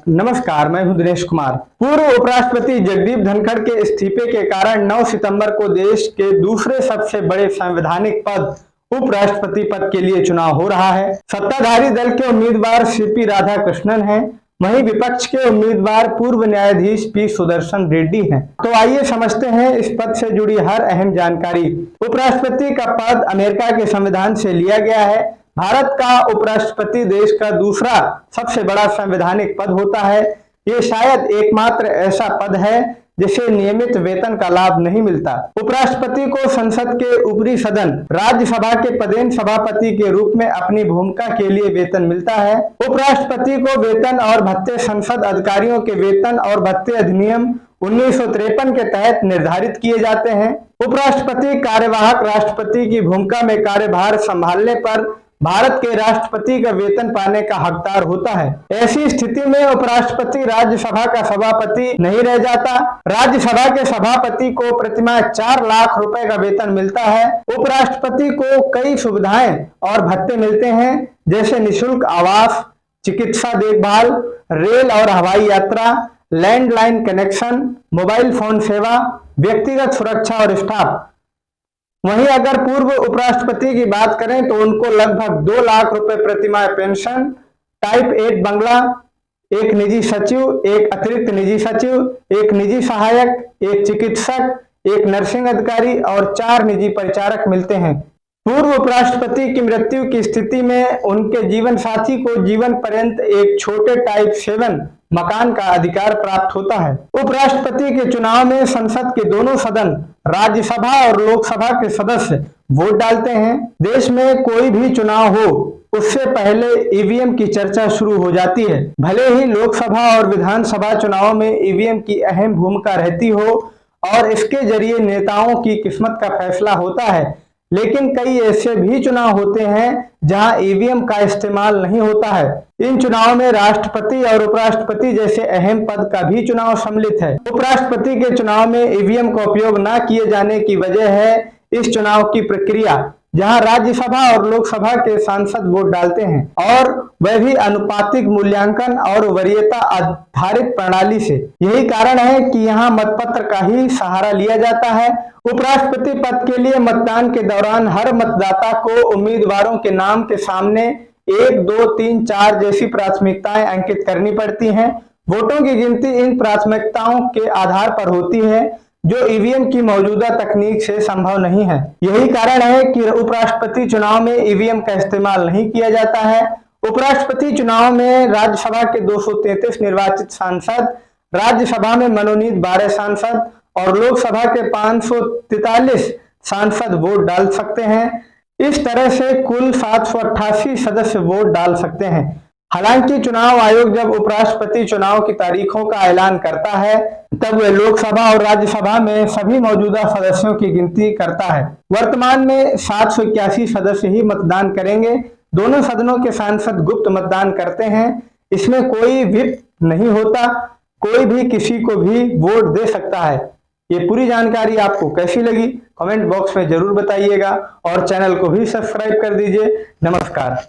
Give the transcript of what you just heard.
नमस्कार, मैं हूं दिनेश कुमार। पूर्व उपराष्ट्रपति जगदीप धनखड़ के इस्तीफे के कारण 9 सितंबर को देश के दूसरे सबसे बड़े संवैधानिक पद उपराष्ट्रपति पद के लिए चुनाव हो रहा है। सत्ताधारी दल के उम्मीदवार सीपी राधाकृष्णन हैं, वहीं विपक्ष के उम्मीदवार पूर्व न्यायाधीश पी सुदर्शन रेड्डी हैं। तो आइए समझते हैं इस पद से जुड़ी हर अहम जानकारी। उपराष्ट्रपति का पद अमेरिका के संविधान से लिया गया है। भारत का उपराष्ट्रपति देश का दूसरा सबसे बड़ा संवैधानिक पद होता है। ये शायद एकमात्र ऐसा पद है जिसे नियमित वेतन का लाभ नहीं मिलता। उपराष्ट्रपति को संसद के ऊपरी सदन राज्यसभा के पदेन सभापति के रूप में अपनी भूमिका के लिए वेतन मिलता है। उपराष्ट्रपति को वेतन और भत्ते संसद अधिकारियों के वेतन और भत्ते अधिनियम 1953 के तहत निर्धारित किए जाते हैं। उपराष्ट्रपति कार्यवाहक राष्ट्रपति की भूमिका में कार्यभार संभालने पर भारत के राष्ट्रपति का वेतन पाने का हकदार होता है। ऐसी स्थिति में उपराष्ट्रपति राज्यसभा का सभापति नहीं रह जाता। राज्यसभा के सभापति को प्रतिमाह 4 लाख रुपए का वेतन मिलता है। उपराष्ट्रपति को कई सुविधाएं और भत्ते मिलते हैं, जैसे निःशुल्क आवास, चिकित्सा देखभाल, रेल और हवाई यात्रा, लैंडलाइन कनेक्शन, मोबाइल फोन सेवा, व्यक्तिगत सुरक्षा और स्टाफ। वहीं अगर पूर्व उपराष्ट्रपति की बात करें तो उनको लगभग 2 लाख रुपए प्रतिमाह पेंशन, टाइप 8 बंगला, एक निजी सचिव, एक अतिरिक्त निजी सचिव, एक निजी सहायक, एक चिकित्सक, एक नर्सिंग अधिकारी और 4 निजी परिचारक मिलते हैं। पूर्व उपराष्ट्रपति की मृत्यु की स्थिति में उनके जीवन साथी को जीवन पर्यंत एक छोटे टाइप 7 मकान का अधिकार प्राप्त होता है। उपराष्ट्रपति के चुनाव में संसद के दोनों सदन राज्यसभा और लोकसभा के सदस्य वोट डालते हैं। देश में कोई भी चुनाव हो उससे पहले ईवीएम की चर्चा शुरू हो जाती है। भले ही लोकसभा और विधानसभा चुनाव में ईवीएम की अहम भूमिका रहती हो और इसके जरिए नेताओं की किस्मत का फैसला होता है, लेकिन कई ऐसे भी चुनाव होते हैं जहां ईवीएम का इस्तेमाल नहीं होता है। इन चुनाव में राष्ट्रपति और उपराष्ट्रपति जैसे अहम पद का भी चुनाव सम्मिलित है। उपराष्ट्रपति के चुनाव में ईवीएम का उपयोग न किए जाने की वजह है इस चुनाव की प्रक्रिया, जहां राज्यसभा और लोकसभा के सांसद वोट डालते हैं और वह भी अनुपातिक मूल्यांकन और वरीयता आधारित प्रणाली से। यही कारण है कि यहां मतपत्र का ही सहारा लिया जाता है। उपराष्ट्रपति पद के लिए मतदान के दौरान हर मतदाता को उम्मीदवारों के नाम के सामने 1, 2, 3, 4 जैसी प्राथमिकताएं अंकित करनी पड़ती हैं। वोटों की गिनती इन प्राथमिकताओं के आधार पर होती है, जो ईवीएम की मौजूदा तकनीक से संभव नहीं है। यही कारण है कि उपराष्ट्रपति चुनाव में ईवीएम का इस्तेमाल नहीं किया जाता है। उपराष्ट्रपति चुनाव में राज्यसभा के 233 निर्वाचित सांसद, राज्यसभा में मनोनीत 12 सांसद और लोकसभा के 543 सांसद वोट डाल सकते हैं। इस तरह से कुल 788 सदस्य वोट डाल सकते हैं। हालांकि चुनाव आयोग जब उपराष्ट्रपति चुनाव की तारीखों का ऐलान करता है तब वह लोकसभा और राज्यसभा में सभी मौजूदा सदस्यों की गिनती करता है। वर्तमान में 781 सदस्य ही मतदान करेंगे। दोनों सदनों के सांसद गुप्त मतदान करते हैं। इसमें कोई व्हिप नहीं होता, कोई भी किसी को भी वोट दे सकता है। ये पूरी जानकारी आपको कैसी लगी कमेंट बॉक्स में जरूर बताइएगा और चैनल को भी सब्सक्राइब कर दीजिए। नमस्कार।